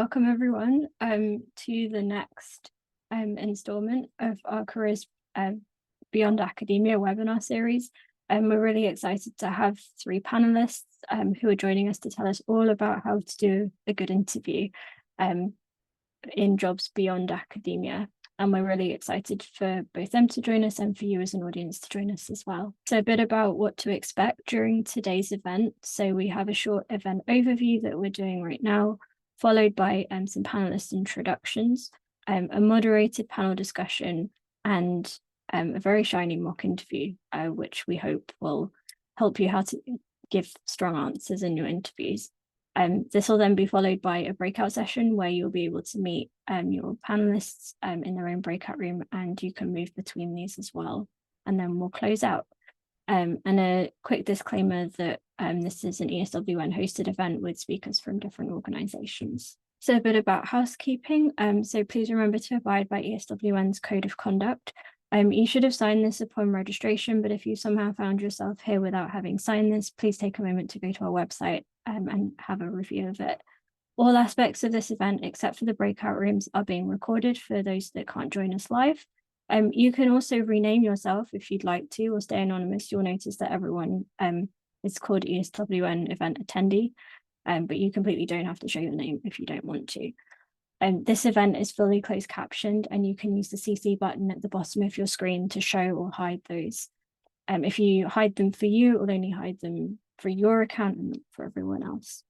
Welcome everyone to the next installment of our Careers Beyond Academia webinar series. We're really excited to have three panelists who are joining us to tell us all about how to do a good interview in jobs beyond academia. And we're really excited for both them to join us and for you as an audience to join us as well. So a bit about what to expect during today's event. So we have a short event overview that we're doing right now, followed by some panelist introductions, a moderated panel discussion, and a very shiny mock interview, which we hope will help you how to give strong answers in your interviews. This will then be followed by a breakout session where you'll be able to meet your panelists in their own breakout room, and you can move between these as well. And then we'll close out. And a quick disclaimer that this is an ESWN hosted event with speakers from different organisations. So a bit about housekeeping. So please remember to abide by ESWN's Code of Conduct. You should have signed this upon registration, but if you somehow found yourself here without having signed this, please take a moment to go to our website and have a review of it. All aspects of this event, except for the breakout rooms, are being recorded for those that can't join us live. You can also rename yourself if you'd like to, or stay anonymous. You'll notice that everyone is called ESWN event attendee, but you completely don't have to show your name if you don't want to. This event is fully closed captioned, and you can use the CC button at the bottom of your screen to show or hide those. If you hide them for you, it'll only hide them for your account and not for everyone else.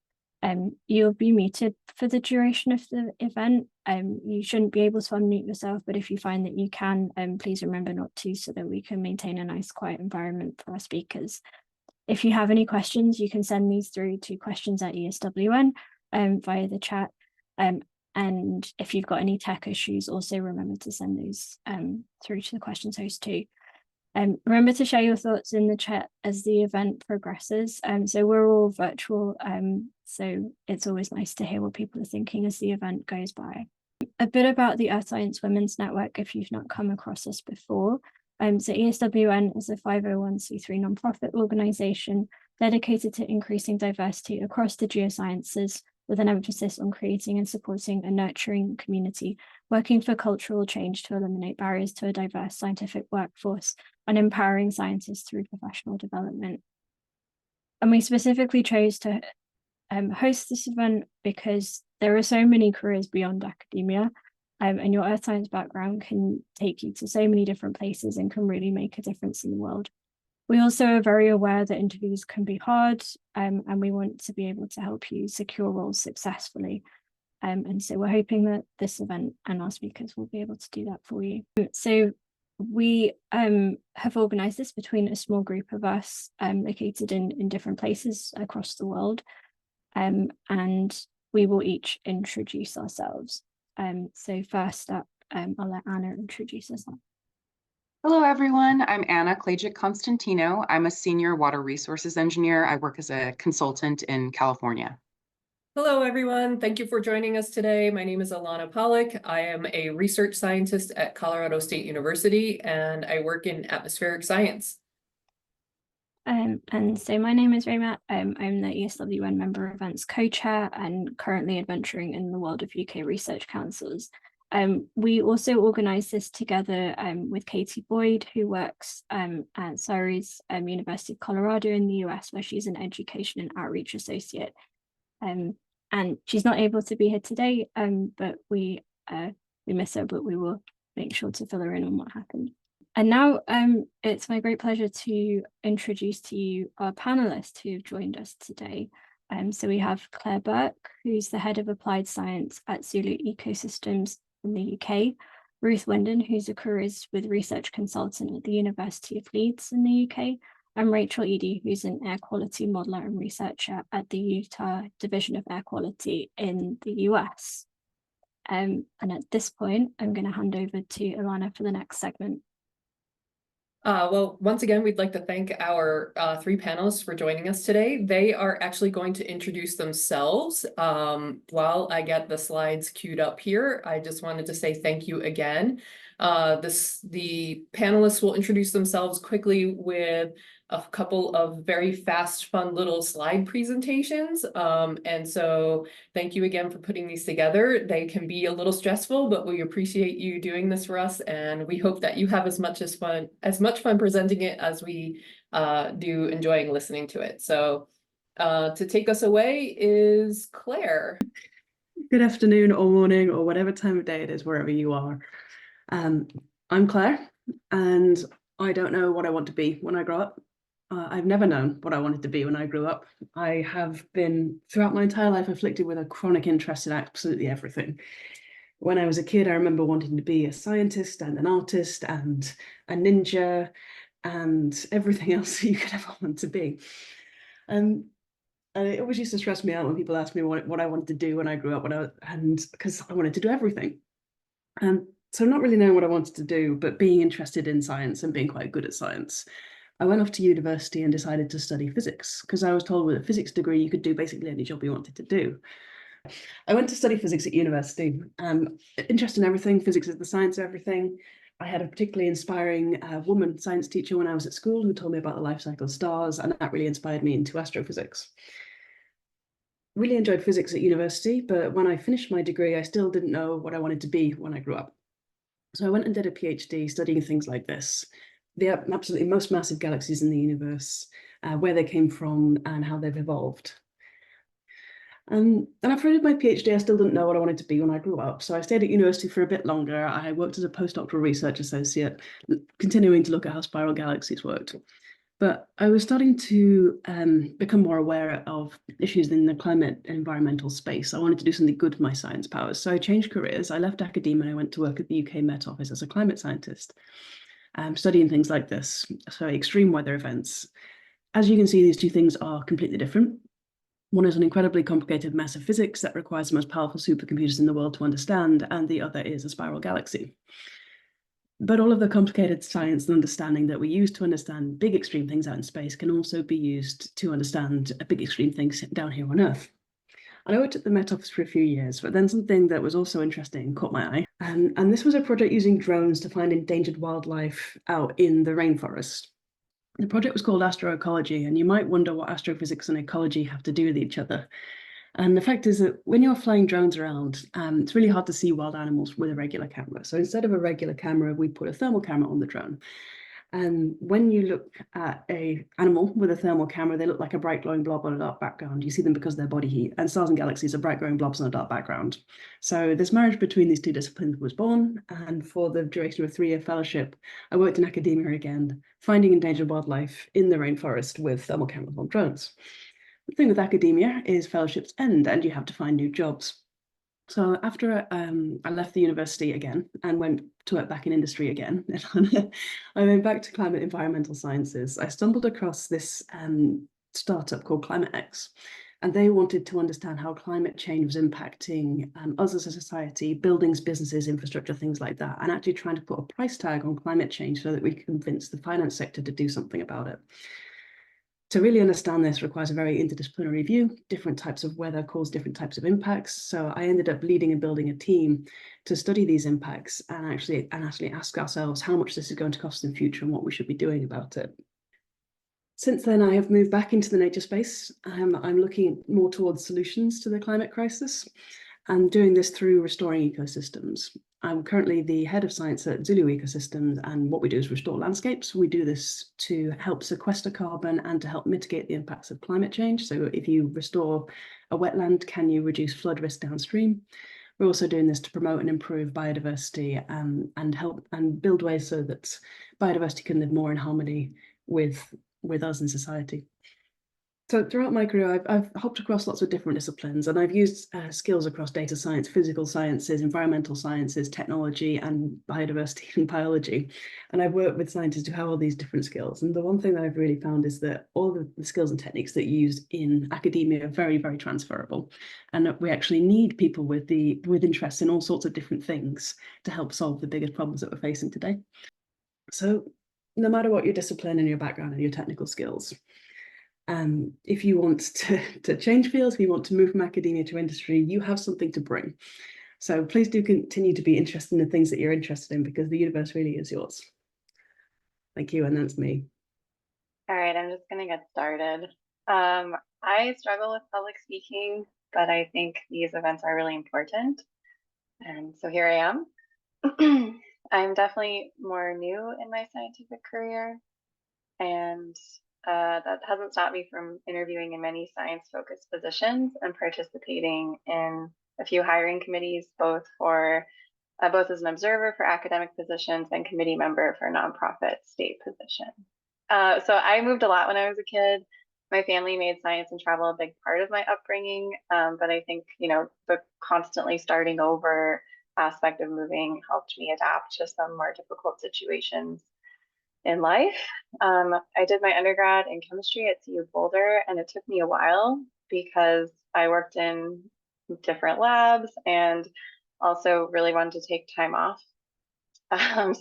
You'll be muted for the duration of the event. You shouldn't be able to unmute yourself, but if you find that you can, please remember not to, so that we can maintain a nice quiet environment for our speakers. If you have any questions, you can send these through to questions@ESWN via the chat. And if you've got any tech issues, also remember to send those through to the questions host too. Remember to share your thoughts in the chat as the event progresses. So we're all virtual, so it's always nice to hear what people are thinking as the event goes by. A bit about the Earth Science Women's Network if you've not come across us before. So ESWN is a 501c3 nonprofit organisation dedicated to increasing diversity across the geosciences, with an emphasis on creating and supporting a nurturing community, working for cultural change to eliminate barriers to a diverse scientific workforce, and empowering scientists through professional development. And we specifically chose to host this event because there are so many careers beyond academia, and your earth science background can take you to so many different places and can really make a difference in the world. We also are very aware that interviews can be hard, and we want to be able to help you secure roles successfully. And so we're hoping that this event and our speakers will be able to do that for you. So we have organised this between a small group of us located in different places across the world, and we will each introduce ourselves. So first up, I'll let Anna introduce herself. Hello, everyone. I'm Anna Klajic-Constantino. I'm a senior water resources engineer. I work as a consultant in California. Hello, everyone. Thank you for joining us today. My name is Alana Pollock. I am a research scientist at Colorado State University, and I work in atmospheric science. And so my name is Raymat. I'm the ESWN Member Events Co-Chair and currently adventuring in the world of UK research councils. We also organised this together with Katie Boyd, who works at Surrey's University of Colorado in the US, where she's an education and outreach associate. And she's not able to be here today, but we miss her, but we will make sure to fill her in on what happened. And now it's my great pleasure to introduce to you our panelists who have joined us today. So we have Claire Burke, who's the Head of Applied Science at Zulu Ecosystems in the UK, Ruth Winden, who's a careers with research consultant at the University of Leeds in the UK, and Rachel Edie, who's an air quality modeler and researcher at the Utah Division of Air Quality in the US. And at this point, I'm going to hand over to Ilana for the next segment. Well, once again, we'd like to thank our three panelists for joining us today. They are actually going to introduce themselves. While I get the slides queued up here, I just wanted to say thank you again. The panelists will introduce themselves quickly with a couple of very fast, fun little slide presentations. And so thank you again for putting these together. They can be a little stressful, but we appreciate you doing this for us. And we hope that you have as much fun presenting it as we do enjoying listening to it. So to take us away is Claire. Good afternoon or morning or whatever time of day it is, wherever you are. I'm Claire, and I don't know what I want to be when I grow up. I've never known what I wanted to be when I grew up. I have been, throughout my entire life, afflicted with a chronic interest in absolutely everything. When I was a kid, I remember wanting to be a scientist and an artist and a ninja and everything else you could ever want to be. And it always used to stress me out when people asked me what I wanted to do when I grew up, because I wanted to do everything. So not really knowing what I wanted to do, but being interested in science and being quite good at science, I went off to university and decided to study physics, because I was told with a physics degree you could do basically any job you wanted to do. I went to study physics at university. Interested in everything. Physics is the science of everything. I had a particularly inspiring woman science teacher when I was at school who told me about the life cycle of stars, and that really inspired me into astrophysics. Really enjoyed physics at university, but when I finished my degree, I still didn't know what I wanted to be when I grew up. So I went and did a PhD studying things like this, the absolutely most massive galaxies in the universe, where they came from and how they've evolved. And after I did my PhD, I still didn't know what I wanted to be when I grew up. So I stayed at university for a bit longer. I worked as a postdoctoral research associate, continuing to look at how spiral galaxies worked. But I was starting to become more aware of issues in the climate and environmental space. I wanted to do something good with my science powers. So I changed careers. I left academia and I went to work at the UK Met Office as a climate scientist, studying things like this, so extreme weather events. As you can see, these two things are completely different. One is an incredibly complicated mess of physics that requires the most powerful supercomputers in the world to understand, and the other is a spiral galaxy. But all of the complicated science and understanding that we use to understand big extreme things out in space can also be used to understand big extreme things down here on Earth. And I worked at the Met Office for a few years, but then something that was also interesting caught my eye. And this was a project using drones to find endangered wildlife out in the rainforest. The project was called astroecology, and you might wonder what astrophysics and ecology have to do with each other. And the fact is that when you're flying drones around, it's really hard to see wild animals with a regular camera. So instead of a regular camera, we put a thermal camera on the drone. And when you look at an animal with a thermal camera, they look like a bright glowing blob on a dark background. You see them because of their body heat, and stars and galaxies are bright glowing blobs on a dark background. So this marriage between these two disciplines was born, and for the duration of a 3-year fellowship, I worked in academia again, finding endangered wildlife in the rainforest with thermal cameras on drones. The thing with academia is fellowships end and you have to find new jobs. So after I left the university again and went to work back in industry again, I went back to climate environmental sciences. I stumbled across this startup called Climate X, and they wanted to understand how climate change was impacting us as a society, buildings, businesses, infrastructure, things like that, and actually trying to put a price tag on climate change so that we could convince the finance sector to do something about it. To really understand this requires a very interdisciplinary view. Different types of weather cause different types of impacts. So I ended up leading and building a team to study these impacts and actually ask ourselves how much this is going to cost in the future and what we should be doing about it. Since then, I have moved back into the nature space. I'm looking more towards solutions to the climate crisis and doing this through restoring ecosystems. I'm currently the head of science at Zulu ecosystems, and what we do is restore landscapes. We do this to help sequester carbon and to help mitigate the impacts of climate change. So if you restore a wetland, can you reduce flood risk downstream? We're also doing this to promote and improve biodiversity and help and build ways so that biodiversity can live more in harmony with us in society. So throughout my career, I've hopped across lots of different disciplines, and I've used skills across data science, physical sciences, environmental sciences, technology, and biodiversity and biology. And I've worked with scientists who have all these different skills. And the one thing that I've really found is that all the skills and techniques that you use in academia are very, very transferable. And that we actually need people with interests in all sorts of different things to help solve the biggest problems that we're facing today. So no matter what your discipline and your background and your technical skills, if you want to change fields, if you want to move from academia to industry, you have something to bring. So please do continue to be interested in the things that you're interested in, because the universe really is yours. Thank you, and that's me. All right, I'm just gonna get started. I struggle with public speaking, but I think these events are really important. And so here I am. I'm definitely more new in my scientific career, and that hasn't stopped me from interviewing in many science-focused positions and participating in a few hiring committees, both as an observer for academic positions and committee member for nonprofit state positions. So I moved a lot when I was a kid. My family made science and travel a big part of my upbringing, but I think, the constantly starting over aspect of moving helped me adapt to some more difficult situations in life. I did my undergrad in chemistry at CU Boulder, and it took me a while because I worked in different labs and also really wanted to take time off.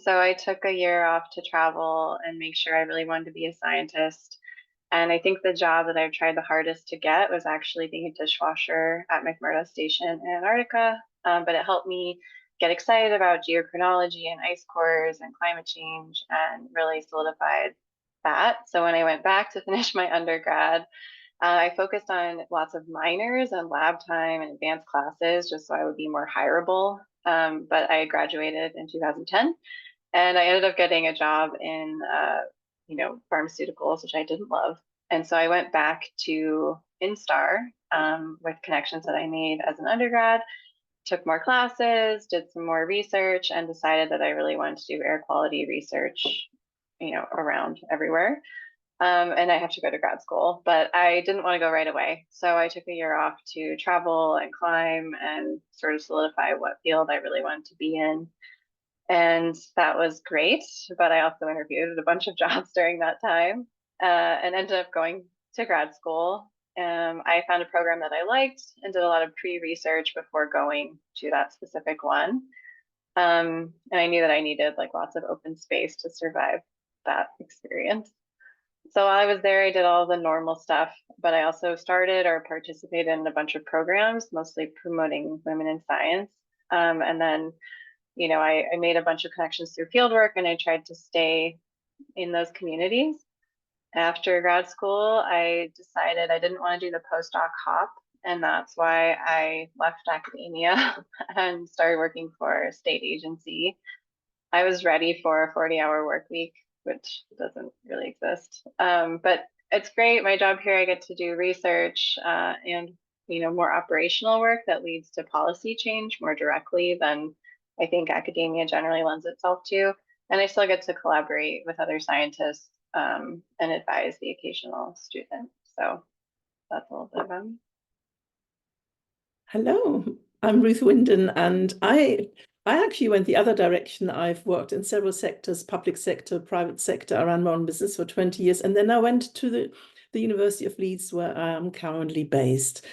So I took a year off to travel and make sure I really wanted to be a scientist. And I think the job that I've tried the hardest to get was actually being a dishwasher at McMurdo Station in Antarctica. But it helped me get excited about geochronology and ice cores and climate change and really solidified that. So when I went back to finish my undergrad, I focused on lots of minors and lab time and advanced classes just so I would be more hireable. But I graduated in 2010, and I ended up getting a job in pharmaceuticals, which I didn't love. And so I went back to Instar with connections that I made as an undergrad, took more classes, did some more research, and decided that I really wanted to do air quality research, around everywhere. And I have to go to grad school, but I didn't want to go right away. So I took a year off to travel and climb and sort of solidify what field I really wanted to be in. And that was great, but I also interviewed at a bunch of jobs during that time and ended up going to grad school. I found a program that I liked and did a lot of pre-research before going to that specific one. And I knew that I needed lots of open space to survive that experience. So while I was there, I did all the normal stuff, but I also started or participated in a bunch of programs, mostly promoting women in science. And then, I made a bunch of connections through fieldwork, and I tried to stay in those communities. After grad school, I decided I didn't want to do the postdoc hop, and that's why I left academia and started working for a state agency. I was ready for a 40-hour work week, which doesn't really exist. But it's great. My job here, I get to do research and more operational work that leads to policy change more directly than I think academia generally lends itself to. And I still get to collaborate with other scientists and advise the occasional student. So that's a little bit about me. Hello, I'm Ruth Winden, and I actually went the other direction. I've worked in several sectors, public sector, private sector. I ran my own business for 20 years, and then I went to the University of Leeds, where I am currently based.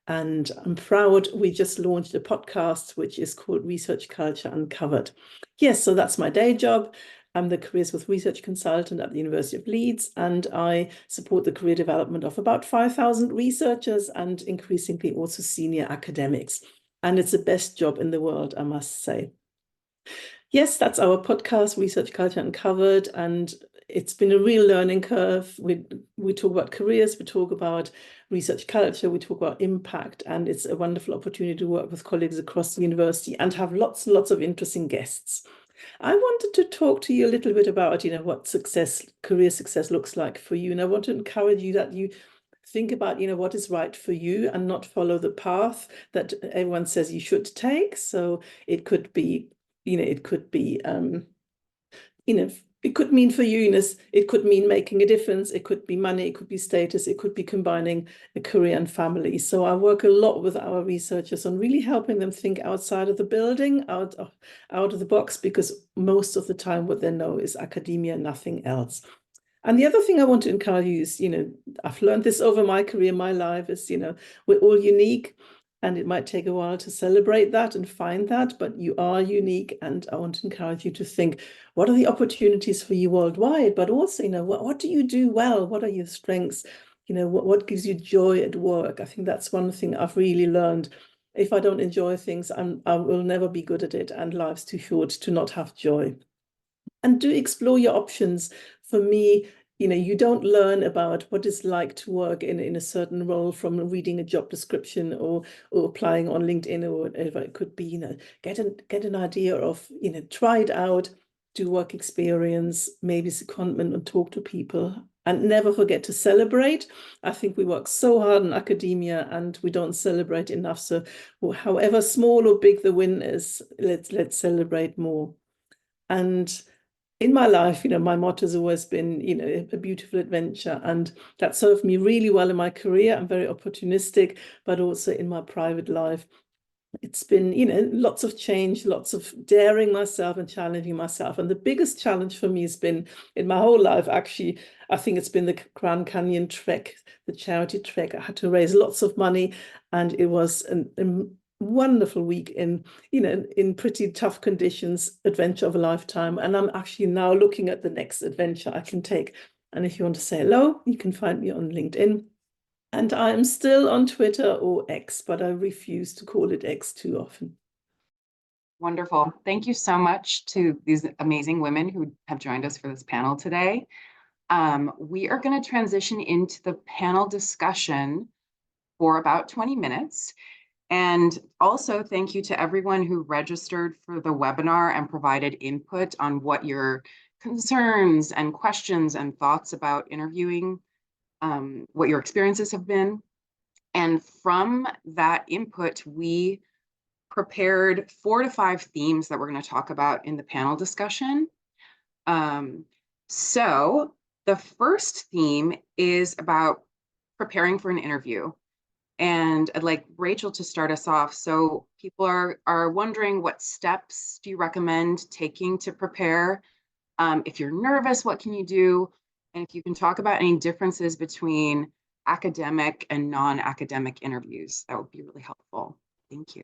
And I'm proud we just launched a podcast, which is called Research Culture Uncovered. Yes, so that's my day job. I'm the Careers with Research consultant at the University of Leeds, and I support the career development of about 5,000 researchers and increasingly also senior academics. And it's the best job in the world, I must say. Yes, that's our podcast, Research Culture Uncovered, and it's been a real learning curve. We talk about careers, we talk about research culture, we talk about impact, and it's a wonderful opportunity to work with colleagues across the university and have lots and lots of interesting guests. I wanted to talk to you a little bit about, what career success looks like for you. And I want to encourage you that you think about, what is right for you and not follow the path that everyone says you should take. So it could be, it could mean for you, it could mean making a difference. It could be money, it could be status, it could be combining a career and family. So I work a lot with our researchers on really helping them think outside of the building, out of the box, because most of the time what they know is academia, nothing else. And the other thing I want to encourage you is, I've learned this over my career, my life is, we're all unique. And it might take a while to celebrate that and find that, but you are unique. And I want to encourage you to think, what are the opportunities for you worldwide? But also, what do you do well? What are your strengths? What gives you joy at work? I think that's one thing I've really learned. If I don't enjoy things, I will never be good at it. And life's too short to not have joy. And do explore your options. For me, you know, you don't learn about what it's like to work in a certain role from reading a job description or applying on LinkedIn or whatever it could be. You know, get an idea of, you know, try it out, do work experience, maybe secondment, and talk to people. And never forget to celebrate. I think we work so hard in academia and we don't celebrate enough. So however small or big the win is, let's celebrate more. And in my life, you know, my motto has always been, you know, a beautiful adventure. And that served me really well in my career. I'm very opportunistic, but also in my private life. It's been, you know, lots of change, lots of daring myself and challenging myself. And the biggest challenge for me has been in my whole life, actually, I think it's been the Grand Canyon trek, the charity trek. I had to raise lots of money, and it was a wonderful week in, you know, in pretty tough conditions, adventure of a lifetime. And I'm actually now looking at the next adventure I can take. And if you want to say hello, you can find me on LinkedIn. And I'm still on Twitter or X, but I refuse to call it X too often. Wonderful. Thank you so much to these amazing women who have joined us for this panel today. We are going to transition into the panel discussion for about 20 minutes. And also thank you to everyone who registered for the webinar and provided input on what your concerns and questions and thoughts about interviewing, what your experiences have been. And from that input, we prepared 4 to 5 themes that we're going to talk about in the panel discussion. So the first theme is about preparing for an interview. And I'd like Rachel to start us off. So people are wondering, what steps do you recommend taking to prepare? If you're nervous, what can you do? And if you can talk about any differences between academic and non-academic interviews, that would be really helpful. Thank you.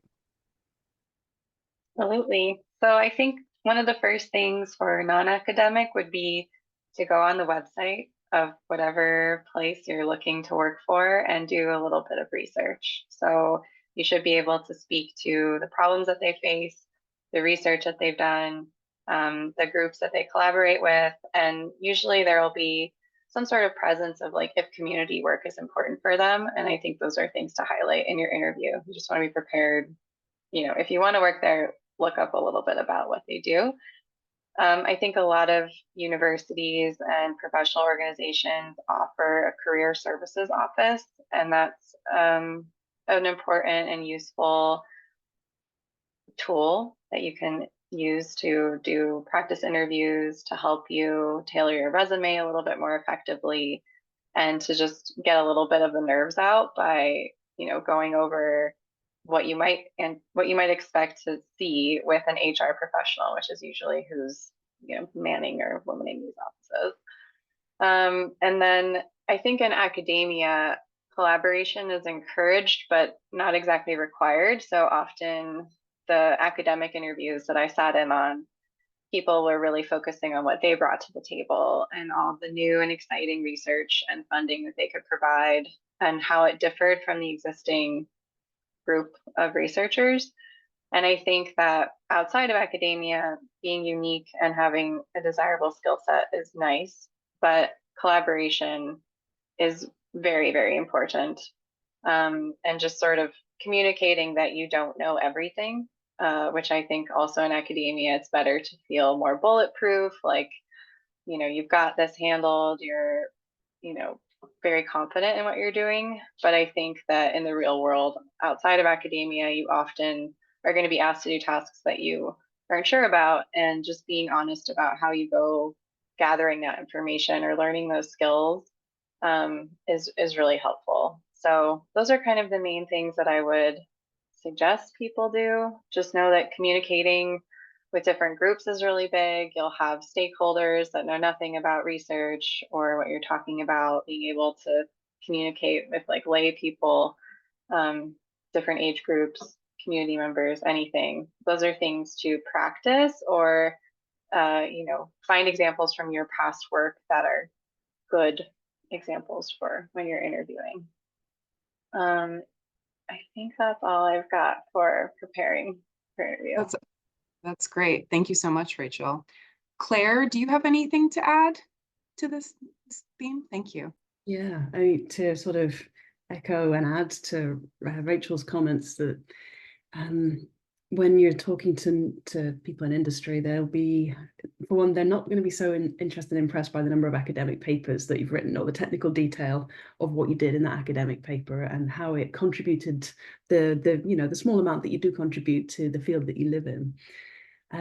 Absolutely. So I think one of the first things for non-academic would be to go on the website of whatever place you're looking to work for and do a little bit of research. So you should be able to speak to the problems that they face, the research that they've done, the groups that they collaborate with, and usually there will be some sort of presence of like if community work is important for them. And I think those are things to highlight in your interview. You just want to be prepared. You know, if you want to work there, look up a little bit about what they do. I think a lot of universities and professional organizations offer a career services office, and that's an important and useful tool that you can use to do practice interviews, to help you tailor your resume a little bit more effectively, and to just get a little bit of the nerves out by, you know, going over what you might expect to see with an HR professional, which is usually who's, you know, manning or womaning these offices. And then I think in academia, collaboration is encouraged, but not exactly required. So often the academic interviews that I sat in on, people were really focusing on what they brought to the table and all the new and exciting research and funding that they could provide and how it differed from the existing group of researchers. And I think that outside of academia, being unique and having a desirable skill set is nice, but collaboration is very, very important. And just sort of communicating that you don't know everything, which I think also in academia, it's better to feel more bulletproof, like, you know, you've got this handled, you're, you know, very confident in what you're doing. But I think that in the real world, outside of academia, you often are going to be asked to do tasks that you aren't sure about, and just being honest about how you go gathering that information or learning those skills is really helpful. So those are kind of the main things that I would suggest people do. Just know that communicating with different groups is really big. You'll have stakeholders that know nothing about research or what you're talking about. Being able to communicate with like lay people, different age groups, community members, anything. Those are things to practice or, you know, find examples from your past work that are good examples for when you're interviewing. I think that's all I've got for preparing for interview. That's great. Thank you so much, Rachel. Claire, do you have anything to add to this this theme? Thank you. Yeah, I mean, to sort of echo and add to Rachel's comments that when you're talking to people in industry, they'll be, for one, they're not going to be so interested and impressed by the number of academic papers that you've written or the technical detail of what you did in that academic paper and how it contributed the small amount that you do contribute to the field that you live in.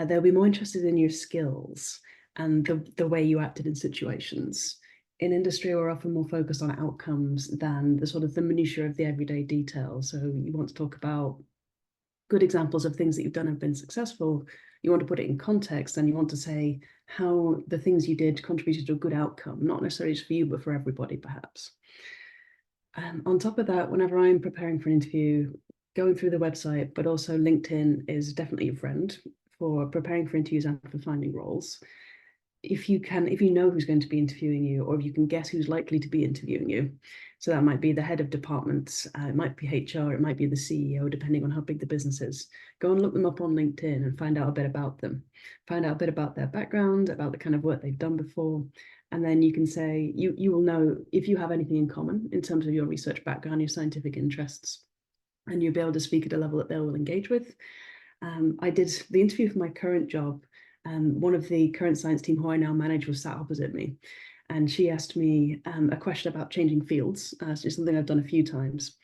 They'll be more interested in your skills and the way you acted in situations. In industry, we're often more focused on outcomes than the minutiae of the everyday details. So you want to talk about good examples of things that you've done have been successful. You want to put it in context, and you want to say how the things you did contributed to a good outcome, not necessarily just for you, but for everybody, perhaps. On top of that, whenever I'm preparing for an interview, going through the website, but also LinkedIn is definitely a friend for preparing for interviews and for finding roles. If you know who's going to be interviewing you, or if you can guess who's likely to be interviewing you. So that might be the head of departments, it might be HR, it might be the CEO, depending on how big the business is. Go and look them up on LinkedIn and find out a bit about them. Find out a bit about their background, about the kind of work they've done before. And then you can say, you will know if you have anything in common in terms of your research background, your scientific interests, and you'll be able to speak at a level that they will engage with. I did the interview for my current job. One of the current science team who I now manage was sat opposite me, and she asked me a question about changing fields. It's just something I've done a few times.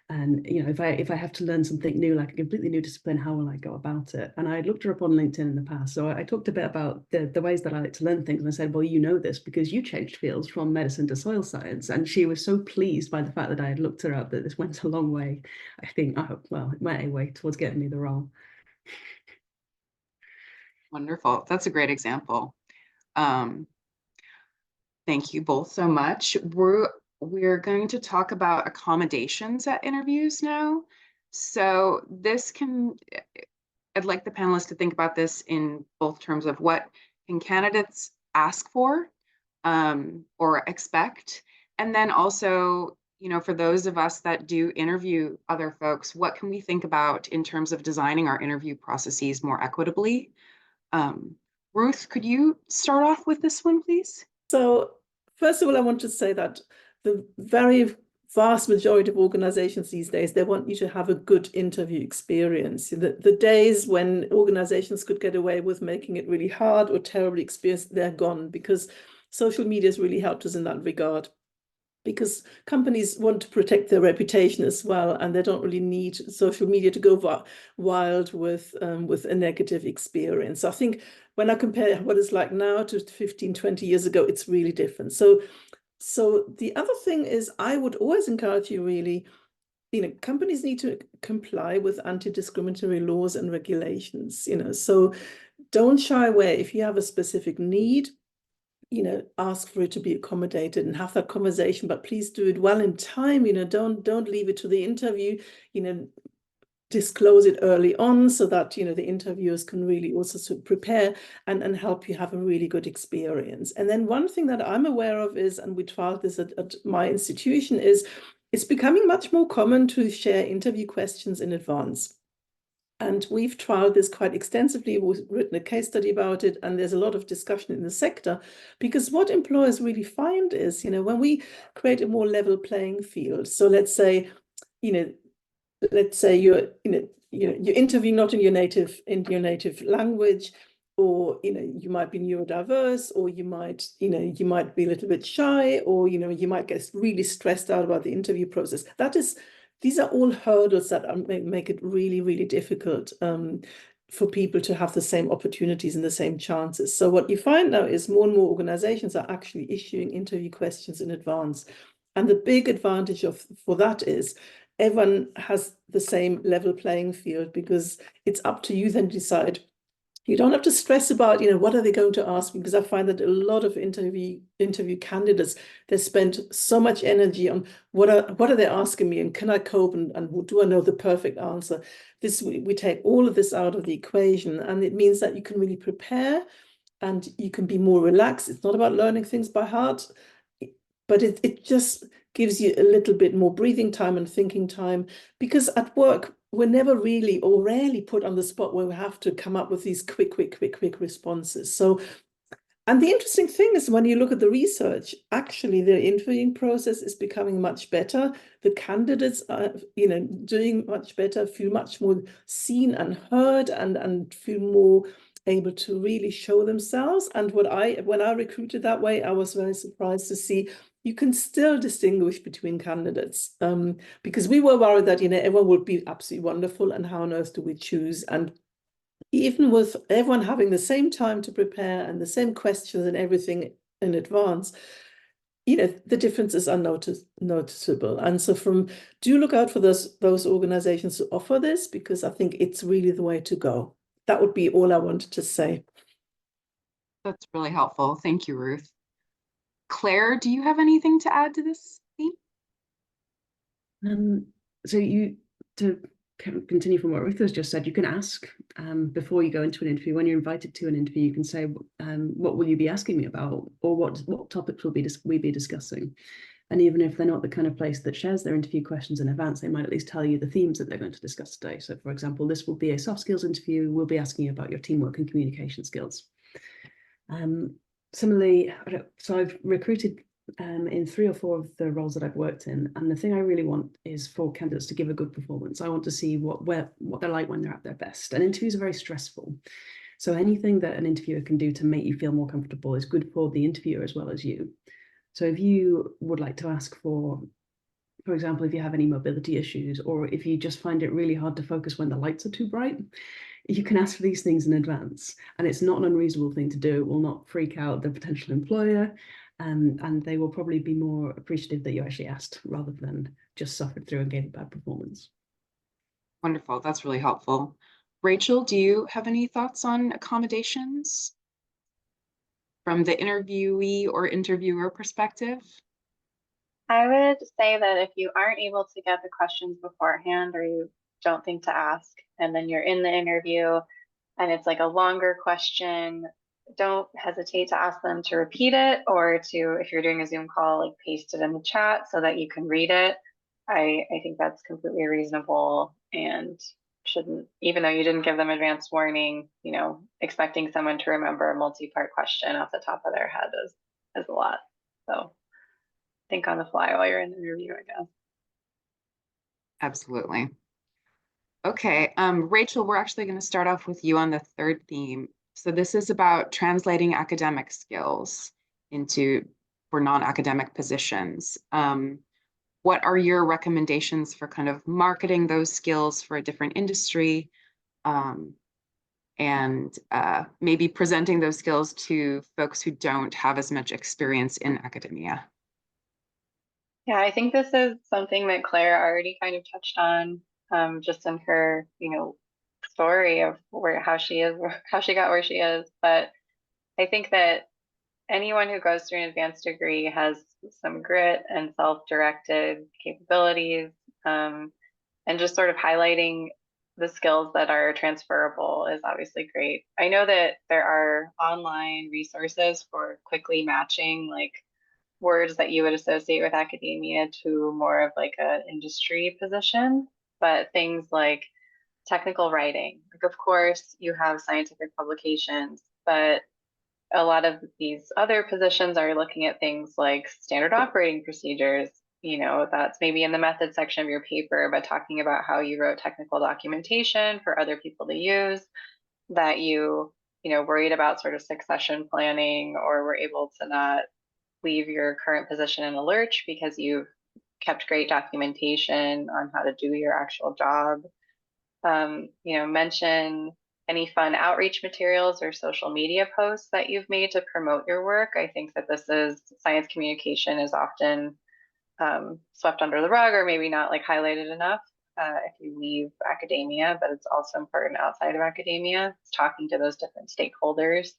And if I have to learn something new, like a completely new discipline, how will I go about it? And I looked her up on LinkedIn in the past. So I talked a bit about the ways that I like to learn things. And I said, well, you know this because you changed fields from medicine to soil science. And she was so pleased by the fact that I had looked her up that this went a long way. I hope, well, it went a way towards getting me the role. Wonderful. That's a great example. Thank you both so much. We're going to talk about accommodations at interviews now. So I'd like the panelists to think about this in both terms of what can candidates ask for or expect, and then also, for those of us that do interview other folks, what can we think about in terms of designing our interview processes more equitably? Ruth, could you start off with this one, please? So first of all, I want to say that the very vast majority of organizations these days, they want you to have a good interview experience. The days when organizations could get away with making it really hard or terribly experienced, they're gone, because social media has really helped us in that regard. Because companies want to protect their reputation as well, and they don't really need social media to go wild with a negative experience. So I think when I compare what it's like now to 15, 20 years ago, it's really different. So the other thing is, I would always encourage you really, companies need to comply with anti-discriminatory laws and regulations, so don't shy away. If you have a specific need, ask for it to be accommodated and have that conversation, but please do it well in time. Don't leave it to the interview. Disclose it early on so that the interviewers can really also prepare and help you have a really good experience. And then one thing that I'm aware of is, and we tried this at my institution, is it's becoming much more common to share interview questions in advance. And we've tried this quite extensively. We've written a case study about it, and there's a lot of discussion in the sector, because what employers really find is, when we create a more level playing field. So let's say you're interviewing not in your native language, or you might be neurodiverse, or you might be a little bit shy, or you might get really stressed out about the interview process. These are all hurdles that make it really, really difficult for people to have the same opportunities and the same chances. So what you find now is more and more organizations are actually issuing interview questions in advance. And the big advantage for that is everyone has the same level playing field, because it's up to you then to decide. You don't have to stress about, what are they going to ask me? Because I find that a lot of interview candidates, they spend so much energy on what are they asking me, and can I cope, and do I know the perfect answer? We take all of this out of the equation, and it means that you can really prepare and you can be more relaxed. It's not about learning things by heart, but it just gives you a little bit more breathing time and thinking time, because at work, we're never really or rarely put on the spot where we have to come up with these quick responses. So And the interesting thing is when you look at the research, actually the interviewing process is becoming much better. The candidates are, doing much better, feel much more seen and heard, and feel more able to really show themselves. And when I recruited that way, I was very surprised to see you can still distinguish between candidates, because we were worried that everyone would be absolutely wonderful, and how on earth do we choose? And even with everyone having the same time to prepare and the same questions and everything in advance, the differences are noticeable. And so do look out for those organizations to offer this, because I think it's really the way to go. That would be all I wanted to say. That's really helpful. Thank you, Ruth. Claire, do you have anything to add to this theme? So to continue from what Ruth has just said, you can ask before you go into an interview. When you're invited to an interview, you can say, what will you be asking me about, or what topics will we be discussing? And even if they're not the kind of place that shares their interview questions in advance, they might at least tell you the themes that they're going to discuss today. So for example, this will be a soft skills interview. We'll be asking you about your teamwork and communication skills. Similarly, so I've recruited in 3 or 4 of the roles that I've worked in, and the thing I really want is for candidates to give a good performance. I want to see what they're like when they're at their best. And interviews are very stressful, so anything that an interviewer can do to make you feel more comfortable is good for the interviewer as well as you. So if you would like to ask for example, if you have any mobility issues, or if you just find it really hard to focus when the lights are too bright, you can ask for these things in advance, and it's not an unreasonable thing to do. It will not freak out the potential employer, and they will probably be more appreciative that you actually asked, rather than just suffered through and gave a bad performance. Wonderful. That's really helpful. Rachel, do you have any thoughts on accommodations from the interviewee or interviewer perspective? I would say that if you aren't able to get the questions beforehand, or you don't think to ask, and then you're in the interview and it's like a longer question, don't hesitate to ask them to repeat it, or to, if you're doing a Zoom call, like paste it in the chat so that you can read it. I think that's completely reasonable, and shouldn't, even though you didn't give them advance warning, expecting someone to remember a multi-part question off the top of their head is a lot. So think on the fly while you're in the interview, I guess. Absolutely. Okay, Rachel, we're actually going to start off with you on the 3rd theme. So this is about translating academic skills for non-academic positions. What are your recommendations for kind of marketing those skills for a different industry, and maybe presenting those skills to folks who don't have as much experience in academia? Yeah, I think this is something that Claire already kind of touched on, just in her, story of how she got where she is. But I think that anyone who goes through an advanced degree has some grit and self-directed capabilities, and just sort of highlighting the skills that are transferable is obviously great. I know that there are online resources for quickly matching like words that you would associate with academia to more of like an industry position, but things like technical writing, like of course you have scientific publications, but a lot of these other positions are looking at things like standard operating procedures, that's maybe in the method section of your paper, but talking about how you wrote technical documentation for other people to use, that worried about sort of succession planning, or were able to not leave your current position in a lurch because you've kept great documentation on how to do your actual job. Mention any fun outreach materials or social media posts that you've made to promote your work. I think that science communication is often swept under the rug, or maybe not like highlighted enough if you leave academia, but it's also important outside of academia. It's talking to those different stakeholders.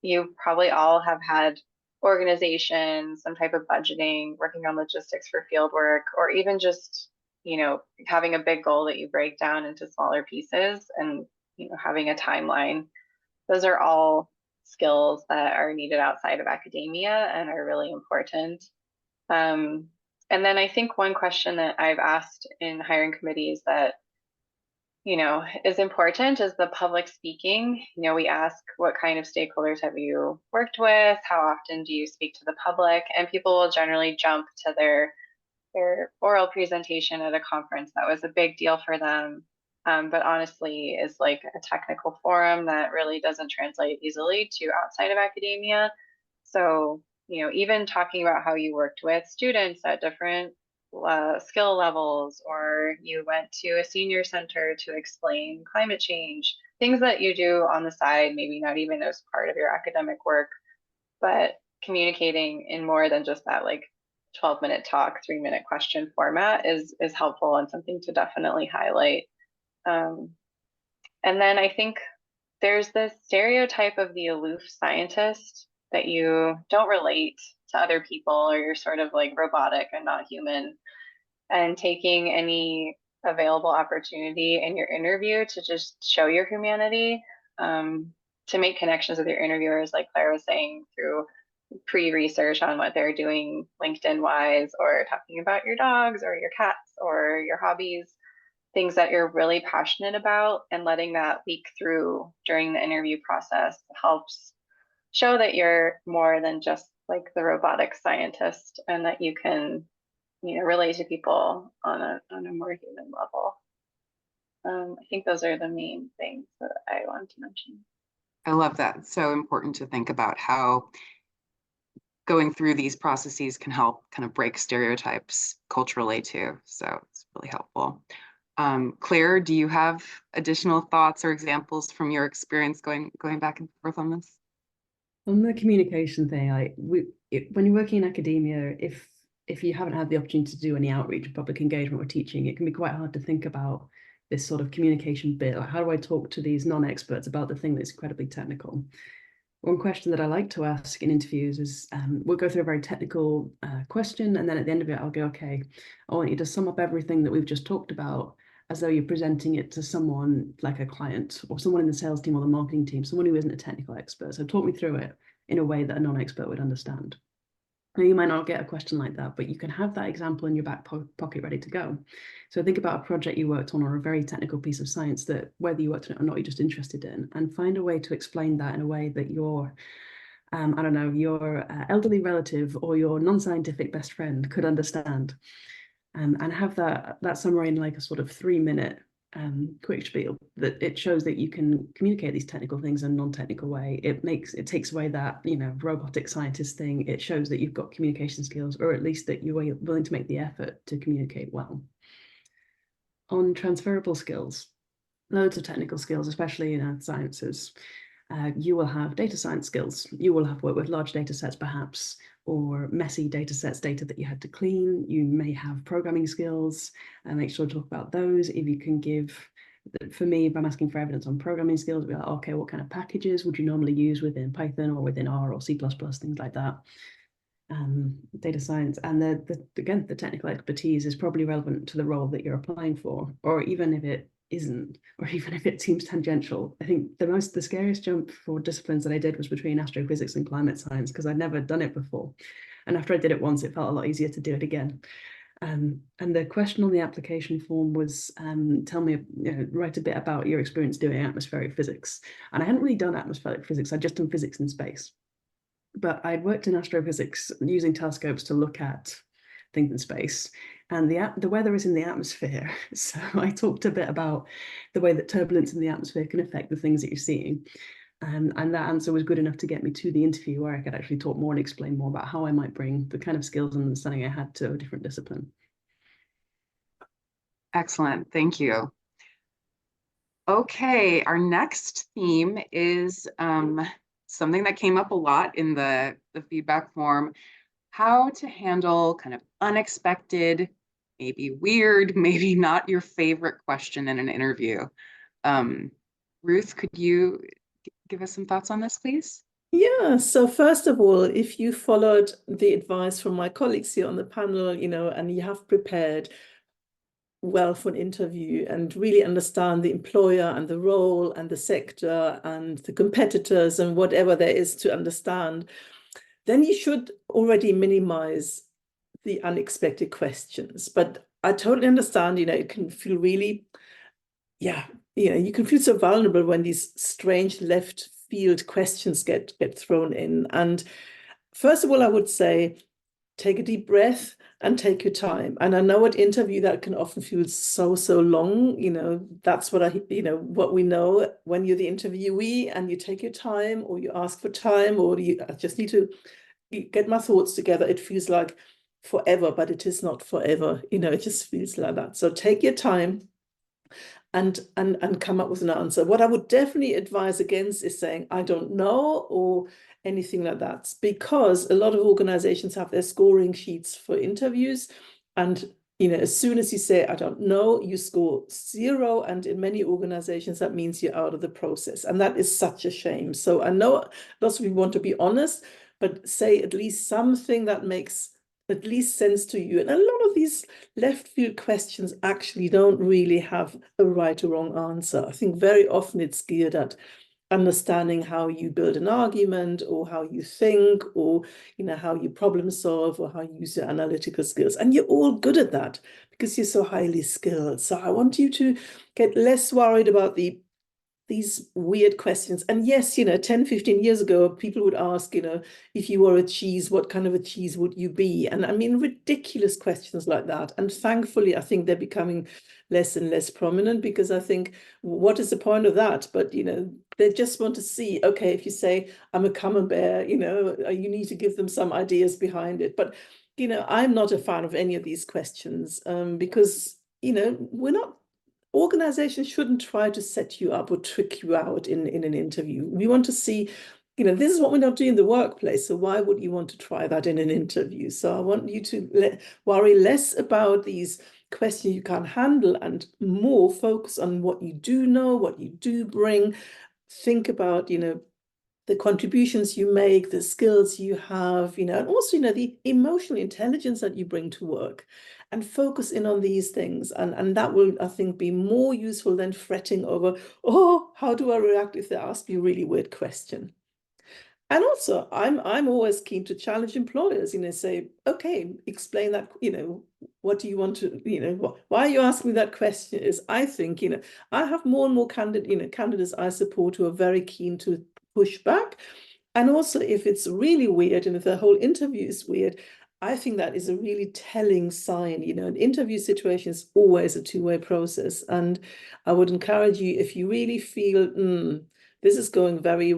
You probably all have had organization, some type of budgeting, working on logistics for field work, or even just, having a big goal that you break down into smaller pieces, and, having a timeline. Those are all skills that are needed outside of academia and are really important. And then I think one question that I've asked in hiring committees that, is important is the public speaking. We ask, what kind of stakeholders have you worked with? How often do you speak to the public? And people will generally jump to their oral presentation at a conference that was a big deal for them. But honestly is like a technical forum that really doesn't translate easily to outside of academia. So, even talking about how you worked with students at different skill levels, or you went to a senior center to explain climate change, things that you do on the side, maybe not even as part of your academic work, but communicating in more than just that like 12-minute talk, 3-minute question format is helpful and something to definitely highlight. And then I think there's this stereotype of the aloof scientist that you don't relate to other people, or you're sort of like robotic and not human. And taking any available opportunity in your interview to just show your humanity, to make connections with your interviewers, like Claire was saying, through pre-research on what they're doing LinkedIn wise, or talking about your dogs or your cats or your hobbies, things that you're really passionate about, and letting that leak through during the interview process helps show that you're more than just like the robotic scientist, and that you can relate to people on a more human level. I think those are the main things that I wanted to mention. I love that. It's so important to think about how going through these processes can help kind of break stereotypes culturally too. So it's really helpful. Claire, do you have additional thoughts or examples from your experience going back and forth on this? On the communication thing, when you're working in academia, if you haven't had the opportunity to do any outreach, public engagement, or teaching, it can be quite hard to think about this sort of communication bit. Like, how do I talk to these non-experts about the thing that's incredibly technical? One question that I like to ask in interviews is, we'll go through a very technical question, and then at the end of it, I'll go, okay, I want you to sum up everything that we've just talked about as though you're presenting it to someone like a client or someone in the sales team or the marketing team, someone who isn't a technical expert. So talk me through it in a way that a non-expert would understand. Now, you might not get a question like that, but you can have that example in your back pocket ready to go. So think about a project you worked on, or a very technical piece of science that, whether you worked on it or not, you're just interested in, and find a way to explain that in a way that your, I don't know, your elderly relative or your non-scientific best friend could understand. And have that summary in like a sort of 3-minute quick spiel, that it shows that you can communicate these technical things in a non-technical way. It takes away that, robotic scientist thing. It shows that you've got communication skills, or at least that you are willing to make the effort to communicate well. On transferable skills, loads of technical skills, especially in earth sciences. You will have data science skills. You will have worked with large data sets, perhaps, or messy data sets, data that you had to clean. You may have programming skills, and make sure to talk about those. If you can give, for me, if I'm asking for evidence on programming skills, I'll be like, okay, what kind of packages would you normally use within Python or within R or C++, things like that. Data science, and again, the technical expertise is probably relevant to the role that you're applying for, or even if it isn't, or even if it seems tangential. I think the scariest jump for disciplines that I did was between astrophysics and climate science, because I'd never done it before. And after I did it once, it felt a lot easier to do it again. And the question on the application form was, tell me, write a bit about your experience doing atmospheric physics. And I hadn't really done atmospheric physics, I'd just done physics in space. But I'd worked in astrophysics using telescopes to look at things in space, and the weather is in the atmosphere. So I talked a bit about the way that turbulence in the atmosphere can affect the things that you're seeing. And that answer was good enough to get me to the interview, where I could actually talk more and explain more about how I might bring the kind of skills and understanding I had to a different discipline. Excellent, thank you. Okay, our next theme is something that came up a lot in the feedback form: how to handle kind of unexpected, maybe weird, maybe not your favorite question in an interview. Ruth, could you give us some thoughts on this, please? Yeah, so first of all, if you followed the advice from my colleagues here on the panel, and you have prepared well for an interview and really understand the employer and the role and the sector and the competitors and whatever there is to understand, then you should already minimize the unexpected questions. But I totally understand, it can feel really yeah, you can feel so vulnerable when these strange left field questions get thrown in. And first of all, I would say, take a deep breath and take your time. And I know at interview that can often feel so long. That's what what we know when you're the interviewee and you take your time, or you ask for time, or I just need to get my thoughts together. It feels like forever, but it is not forever. It just feels like that. So take your time and come up with an answer. What I would definitely advise against is saying, I don't know, or anything like that, because a lot of organizations have their scoring sheets for interviews. And, as soon as you say, I don't know, you score 0. And in many organizations, that means you're out of the process. And that is such a shame. So I know lots of people want to be honest, but say at least something that makes at least sense to you. And a lot of these left field questions actually don't really have a right or wrong answer. I think very often it's geared at understanding how you build an argument, or how you think, or how you problem solve, or how you use your analytical skills. And you're all good at that because you're so highly skilled. So I want you to get less worried about these weird questions. And yes, 10, 15 years ago, people would ask, if you were a cheese, what kind of a cheese would you be? And I mean, ridiculous questions like that. And thankfully, I think they're becoming less and less prominent, because I think, what is the point of that? But, they just want to see, okay, if you say, I'm a camembert, you need to give them some ideas behind it. But, I'm not a fan of any of these questions, because, we're not, organizations shouldn't try to set you up or trick you out in an interview. We want to see, this is what we're not doing in the workplace. So why would you want to try that in an interview? So I want you to worry less about these questions you can't handle, and more focus on what you do know, what you do bring. Think about, the contributions you make, the skills you have, and also, the emotional intelligence that you bring to work, and focus in on these things. And that will, I think, be more useful than fretting over, oh, how do I react if they ask me a really weird question? And also, I'm always keen to challenge employers, say, okay, explain that, what do you want to, why are you asking me that question? Is, I think, I have more and more candidates I support who are very keen to push back. And also, if it's really weird, and if the whole interview is weird, I think that is a really telling sign. An interview situation is always a two-way process. And I would encourage you, if you really feel, this is going very,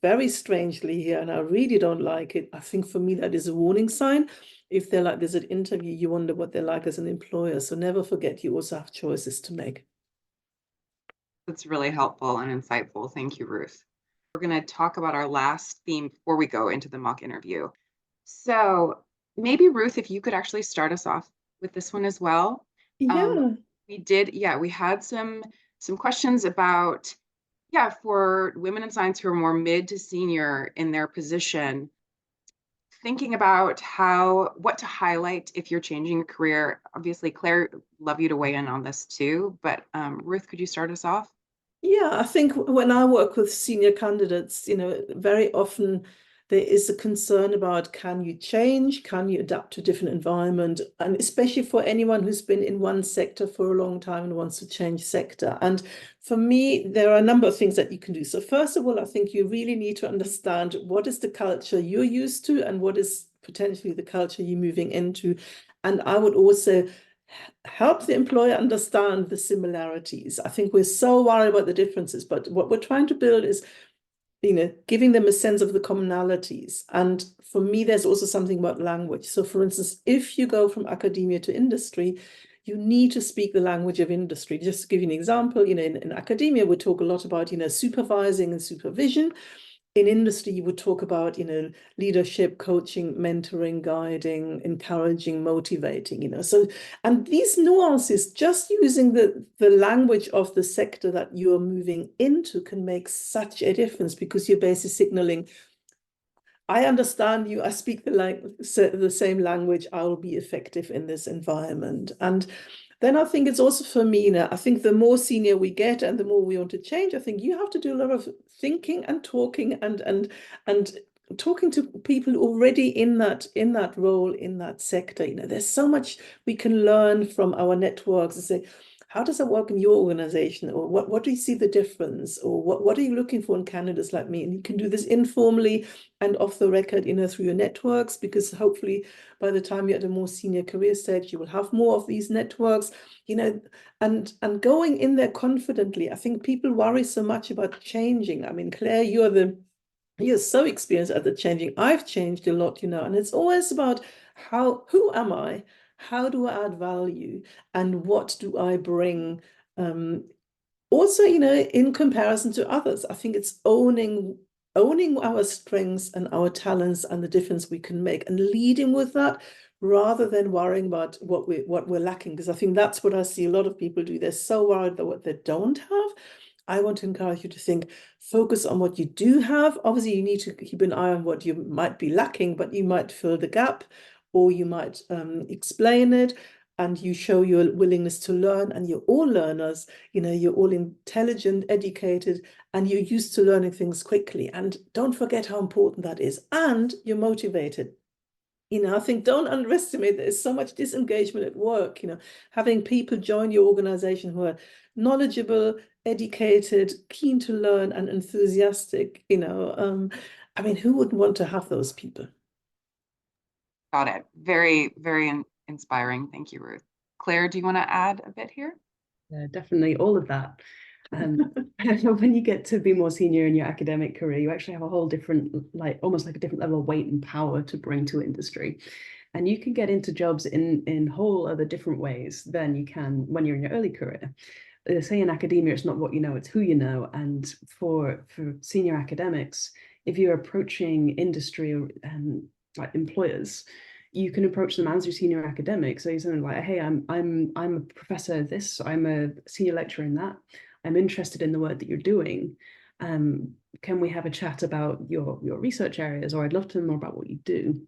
very strangely here, and I really don't like it, I think for me that is a warning sign. If they're like this at interview, you wonder what they're like as an employer. So never forget, you also have choices to make. That's really helpful and insightful. Thank you, Ruth. We're going to talk about our last theme before we go into the mock interview. So maybe, Ruth, if you could actually start us off with this one as well. Yeah. We had some questions about, for women in science who are more mid to senior in their position, thinking about what to highlight if you're changing your career. Obviously, Claire, love you to weigh in on this too, but Ruth, could you start us off? Yeah, I think when I work with senior candidates, very often there is a concern about, can you change? Can you adapt to a different environment? And especially for anyone who's been in one sector for a long time and wants to change sector. And for me, there are a number of things that you can do. So first of all, I think you really need to understand what is the culture you're used to and what is potentially the culture you're moving into. And I would also help the employer understand the similarities. I think we're so worried about the differences, but what we're trying to build is, giving them a sense of the commonalities. And for me, there's also something about language. So for instance, if you go from academia to industry, you need to speak the language of industry. Just to give you an example, in academia, we talk a lot about, supervising and supervision. In industry, you would talk about, leadership, coaching, mentoring, guiding, encouraging, motivating, so, and these nuances, just using the language of the sector that you're moving into can make such a difference, because you're basically signaling, I understand you, I speak the same language, I will be effective in this environment. And then I think it's also for me, I think the more senior we get and the more we want to change, I think you have to do a lot of thinking and talking and talking to people already in that role, in that sector. There's so much we can learn from our networks and say, how does that work in your organization? Or what do you see the difference? Or what are you looking for in candidates like me? And you can do this informally and off the record, through your networks, because hopefully by the time you're at a more senior career stage, you will have more of these networks, and going in there confidently. I think people worry so much about changing. I mean, Claire, you're so experienced at the changing. I've changed a lot, and it's always about who am I? How do I add value? And what do I bring? Also, in comparison to others, I think it's owning our strengths and our talents and the difference we can make, and leading with that rather than worrying about what we're lacking. Because I think that's what I see a lot of people do. They're so worried about what they don't have. I want to encourage you to focus on what you do have. Obviously, you need to keep an eye on what you might be lacking, but you might fill the gap, or you might explain it, and you show your willingness to learn. And you're all learners, you're all intelligent, educated, and you're used to learning things quickly. And don't forget how important that is. And you're motivated. I think don't underestimate there's so much disengagement at work, having people join your organization who are knowledgeable, educated, keen to learn, and enthusiastic, I mean, who wouldn't want to have those people? Got it. Very, very inspiring. Thank you, Ruth. Claire, do you want to add a bit here? Yeah, definitely all of that. When you get to be more senior in your academic career, you actually have a whole different, almost like a different level of weight and power to bring to industry. And you can get into jobs in whole other different ways than you can when you're in your early career. Say in academia, it's not what you know, it's who you know. And for senior academics, if you're approaching industry and like employers, you can approach them as your senior academic. So you're something like, hey, I'm a professor of this, I'm a senior lecturer in that. I'm interested in the work that you're doing. Can we have a chat about your research areas? Or I'd love to know more about what you do.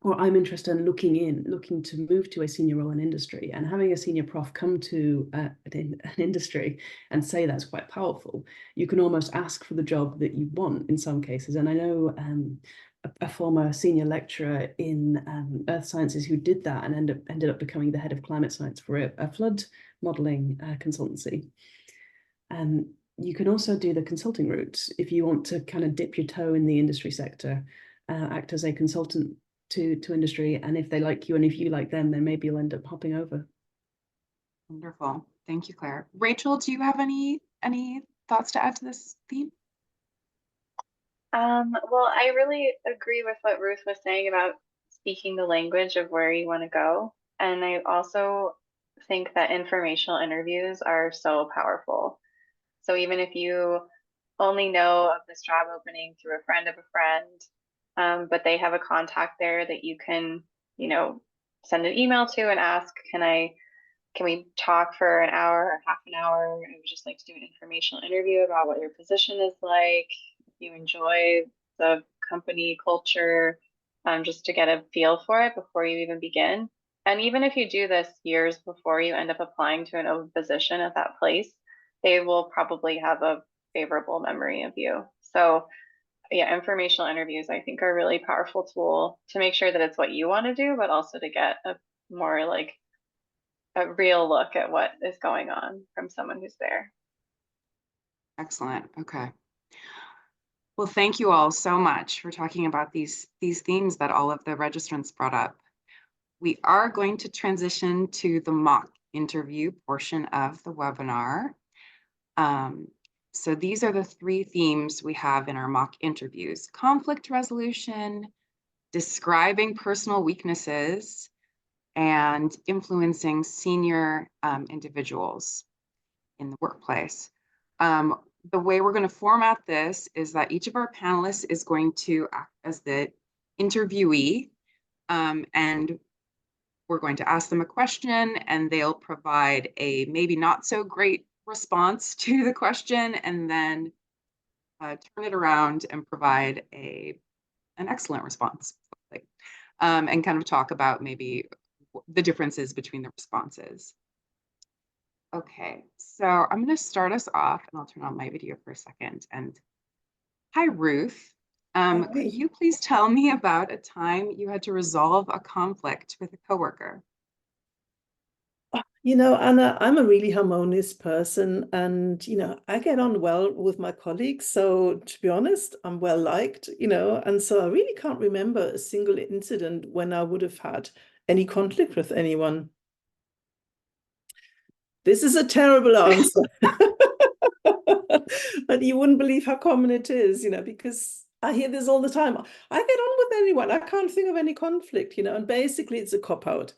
Or I'm interested in looking to move to a senior role in industry. And having a senior prof come to an industry and say that's quite powerful. You can almost ask for the job that you want in some cases. And I know a former senior lecturer in earth sciences who did that and ended up becoming the head of climate science for a flood modeling consultancy. You can also do the consulting route if you want to kind of dip your toe in the industry sector, act as a consultant to industry, and if they like you and if you like them, then maybe you'll end up hopping over. Wonderful. Thank you, Claire. Rachel, do you have any thoughts to add to this theme? Well, I really agree with what Ruth was saying about speaking the language of where you want to go. And I also think that informational interviews are so powerful. So even if you only know of this job opening through a friend of a friend, but they have a contact there that you can, send an email to and ask, can we talk for an hour or half an hour? I would just like to do an informational interview about what your position is like, if you enjoy the company culture, just to get a feel for it before you even begin. And even if you do this years before you end up applying to an open position at that place, they will probably have a favorable memory of you. So yeah, informational interviews I think are a really powerful tool to make sure that it's what you want to do, but also to get a more like a real look at what is going on from someone who's there. Excellent. Okay. Well, thank you all so much for talking about these themes that all of the registrants brought up. We are going to transition to the mock interview portion of the webinar. So these are the 3 themes we have in our mock interviews: conflict resolution, describing personal weaknesses, and influencing senior individuals in the workplace. The way we're going to format this is that each of our panelists is going to act as the interviewee, and we're going to ask them a question, and they'll provide a maybe not so great response to the question, and then turn it around and provide an excellent response, and kind of talk about maybe the differences between the responses. Okay, so I'm going to start us off, and I'll turn on my video for a second. And hi, Ruth. Could you please tell me about a time you had to resolve a conflict with a coworker? You know, Anna, I'm a really harmonious person and, you know, I get on well with my colleagues. So to be honest, I'm well liked, you know, and so I really can't remember a single incident when I would have had any conflict with anyone. This is a terrible answer. But you wouldn't believe how common it is, you know, because I hear this all the time. I get on with anyone. I can't think of any conflict, you know, and basically it's a cop-out,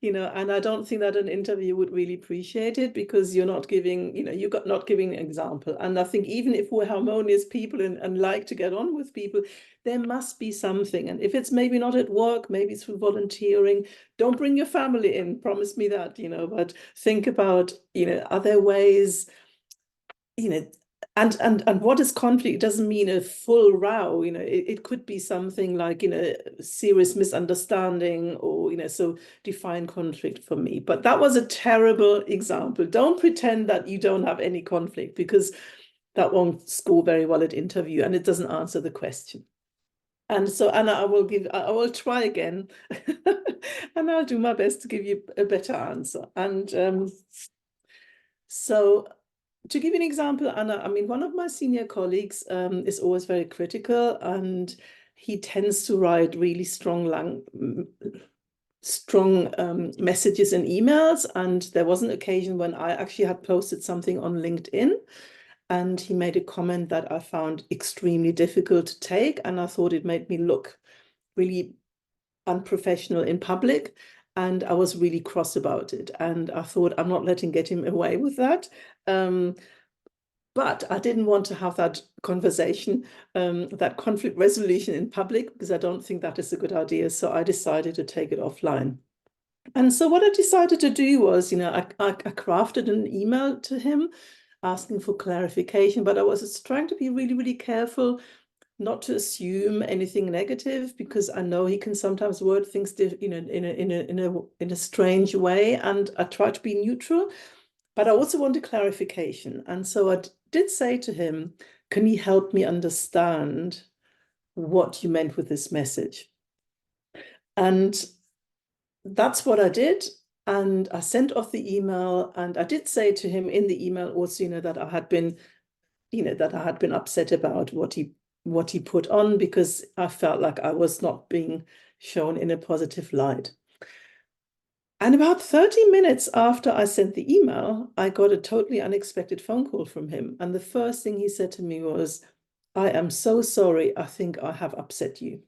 you know, and I don't think that an interview would really appreciate it because you're not giving, you know, not giving an example. And I think even if we're harmonious people and like to get on with people, there must be something. And if it's maybe not at work, maybe it's through volunteering, don't bring your family in, promise me that, you know, but think about, you know, are there ways, you know, and what is conflict? It doesn't mean a full row, you know, it could be something like, you know, serious misunderstanding or, you know, so define conflict for me. But that was a terrible example. Don't pretend that you don't have any conflict because that won't score very well at interview and it doesn't answer the question. And so, Anna, I will try again and I'll do my best to give you a better answer. And so to give you an example, Anna, I mean, one of my senior colleagues is always very critical and he tends to write really strong messages and emails. And there was an occasion when I actually had posted something on LinkedIn and he made a comment that I found extremely difficult to take. And I thought it made me look really unprofessional in public. And I was really cross about it. And I thought, I'm not letting get him away with that. But I didn't want to have that conversation, that conflict resolution in public, because I don't think that is a good idea. So I decided to take it offline. And so what I decided to do was, you know, I crafted an email to him asking for clarification, but I was trying to be really, really careful not to assume anything negative because I know he can sometimes word things, you know, in a strange way, and I try to be neutral, but I also wanted clarification. And so I did say to him, "Can you help me understand what you meant with this message?" And that's what I did. And I sent off the email, and I did say to him in the email also, you know, that I had been, you know, that I had been upset about what he put on because I felt like I was not being shown in a positive light. And about 30 minutes after I sent the email, I got a totally unexpected phone call from him. And the first thing he said to me was, "I am so sorry. I think I have upset you."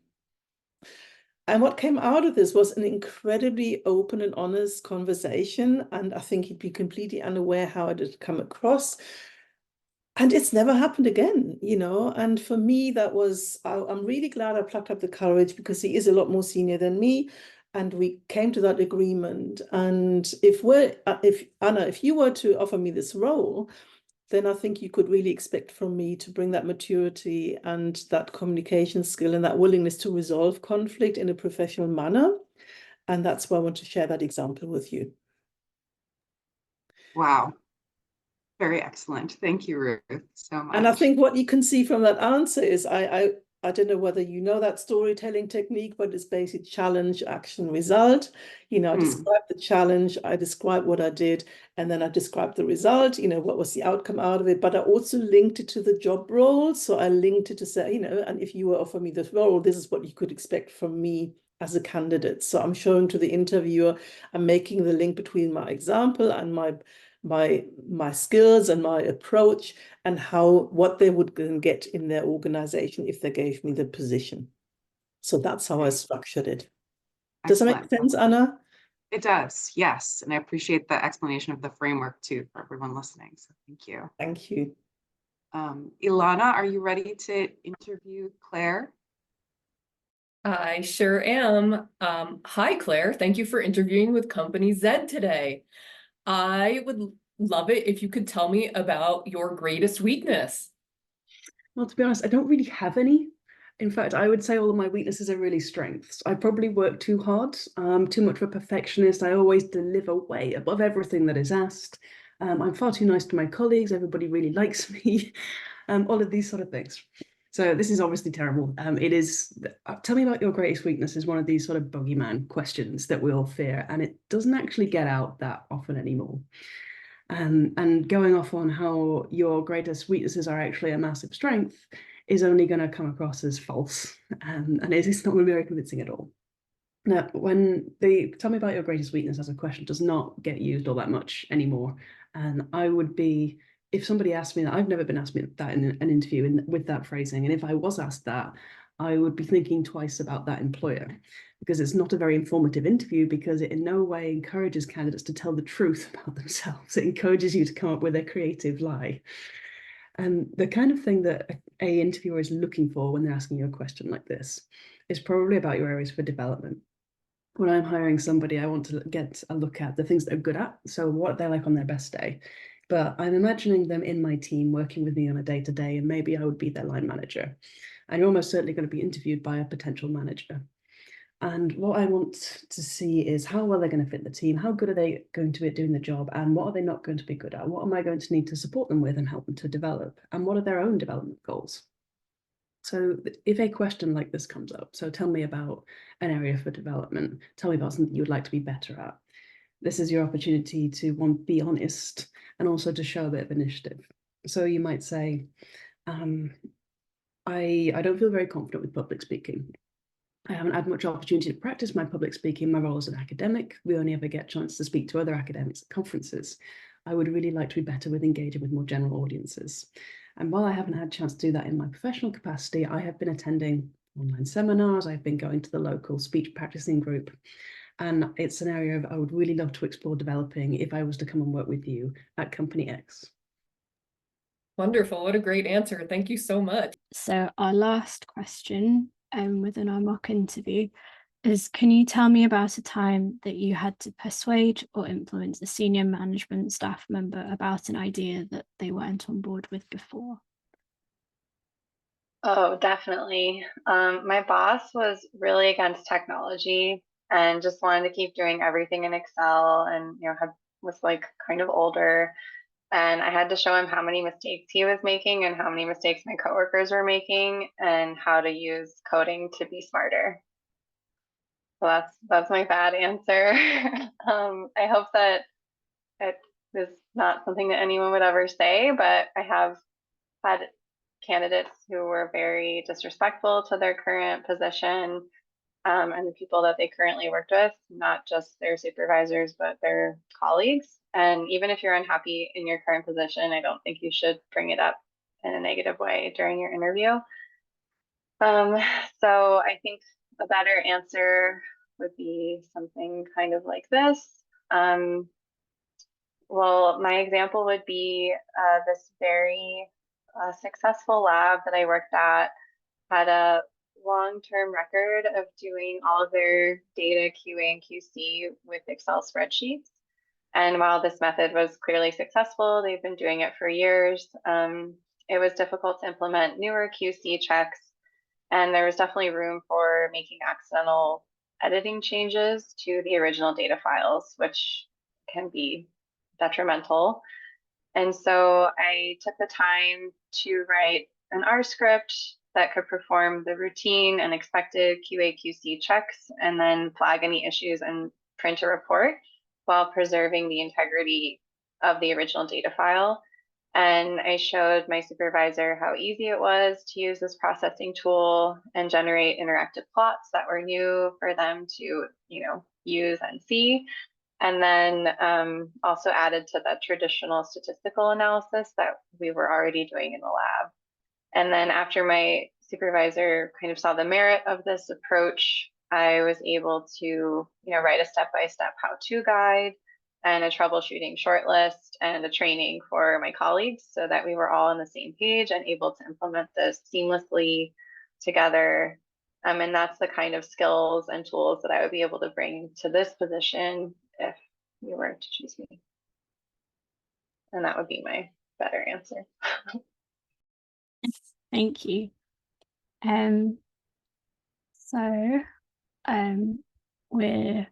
And what came out of this was an incredibly open and honest conversation. And I think he'd be completely unaware how it had come across. And it's never happened again, you know. And for me, that was, I'm really glad I plucked up the courage because he is a lot more senior than me. And we came to that agreement. And if Anna, if you were to offer me this role, then I think you could really expect from me to bring that maturity and that communication skill and that willingness to resolve conflict in a professional manner. And that's why I want to share that example with you. Wow. Very excellent. Thank you, Ruth, so much. And I think what you can see from that answer is I don't know whether you know that storytelling technique, but it's basically challenge, action, result. You know, I described the challenge, I described what I did, and then I described the result, you know, what was the outcome out of it. But I also linked it to the job role. So I linked it to say, you know, and if you were offering me this role, this is what you could expect from me as a candidate. So I'm showing to the interviewer, I'm making the link between my example and my skills and my approach and what they would get in their organization if they gave me the position. So that's how I structured it. Does that make sense, Anna? It does, yes. And I appreciate the explanation of the framework too for everyone listening. So thank you. Thank you. Ilana, are you ready to interview Claire? I sure am. Hi, Claire. Thank you for interviewing with Company Z today. I would love it if you could tell me about your greatest weakness. Well, to be honest, I don't really have any. In fact, I would say all of my weaknesses are really strengths. I probably work too hard, too much of a perfectionist. I always deliver way above everything that is asked. I'm far too nice to my colleagues. Everybody really likes me. All of these sort of things. So this is obviously terrible. It is, tell me about your greatest weakness is one of these sort of bogeyman questions that we all fear, and it doesn't actually get out that often anymore. And going off on how your greatest weaknesses are actually a massive strength is only going to come across as false, and it's not going to be very convincing at all. Now, when they tell me about your greatest weakness as a question does not get used all that much anymore. And I would be, if somebody asked me that, I've never been asked me that in an interview with that phrasing. And if I was asked that, I would be thinking twice about that employer, because it's not a very informative interview, because it in no way encourages candidates to tell the truth about themselves. It encourages you to come up with a creative lie. And the kind of thing that a interviewer is looking for when they're asking you a question like this is probably about your areas for development. When I'm hiring somebody, I want to get a look at the things they're good at. So what they're like on their best day. But I'm imagining them in my team working with me on a day-to-day, and maybe I would be their line manager. And you're almost certainly going to be interviewed by a potential manager. And what I want to see is how well they're going to fit the team, how good are they going to be at doing the job, and what are they not going to be good at? What am I going to need to support them with and help them to develop? And what are their own development goals? So if a question like this comes up, so tell me about an area for development, tell me about something you would like to be better at. This is your opportunity to be honest and also to show a bit of initiative. So you might say, I don't feel very confident with public speaking. I haven't had much opportunity to practice my public speaking. My role as an academic, we only ever get a chance to speak to other academics at conferences. I would really like to be better with engaging with more general audiences. And while I haven't had a chance to do that in my professional capacity, I have been attending online seminars, I've been going to the local speech practicing group, and it's an area I would really love to explore developing if I was to come and work with you at Company X. Wonderful. What a great answer. Thank you so much. So our last question within our mock interview is, can you tell me about a time that you had to persuade or influence a senior management staff member about an idea that they weren't on board with before? Oh, definitely. My boss was really against technology and just wanted to keep doing everything in Excel, and was like kind of older. And I had to show him how many mistakes he was making and how many mistakes my coworkers were making and how to use coding to be smarter. So that's my bad answer. I hope that it is not something that anyone would ever say, but I have had candidates who were very disrespectful to their current position, and the people that they currently worked with, not just their supervisors, but their colleagues. And even if you're unhappy in your current position, I don't think you should bring it up in a negative way during your interview. So I think a better answer would be something kind of like this. Well, my example would be this very successful lab that I worked at had a long-term record of doing all of their data QA and QC with Excel spreadsheets. And while this method was clearly successful, they've been doing it for years. It was difficult to implement newer QC checks, and there was definitely room for making accidental editing changes to the original data files, which can be detrimental. And so I took the time to write an R script that could perform the routine and expected QA/QC checks, and then flag any issues and print a report while preserving the integrity of the original data file. And I showed my supervisor how easy it was to use this processing tool and generate interactive plots that were new for them to, use and see. And then also added to the traditional statistical analysis that we were already doing in the lab. And then after my supervisor kind of saw the merit of this approach, I was able to, write a step-by-step how-to guide and a troubleshooting shortlist and a training for my colleagues so that we were all on the same page and able to implement this seamlessly together. And that's the kind of skills and tools that I would be able to bring to this position if you were to choose me. And that would be my better answer. Thank you. So we're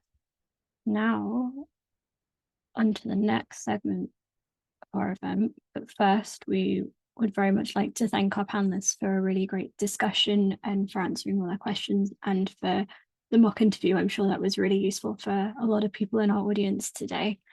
now on to the next segment of our event, but first we would very much like to thank our panelists for a really great discussion and for answering all our questions and for the mock interview. I'm sure that was really useful for a lot of people in our audience today.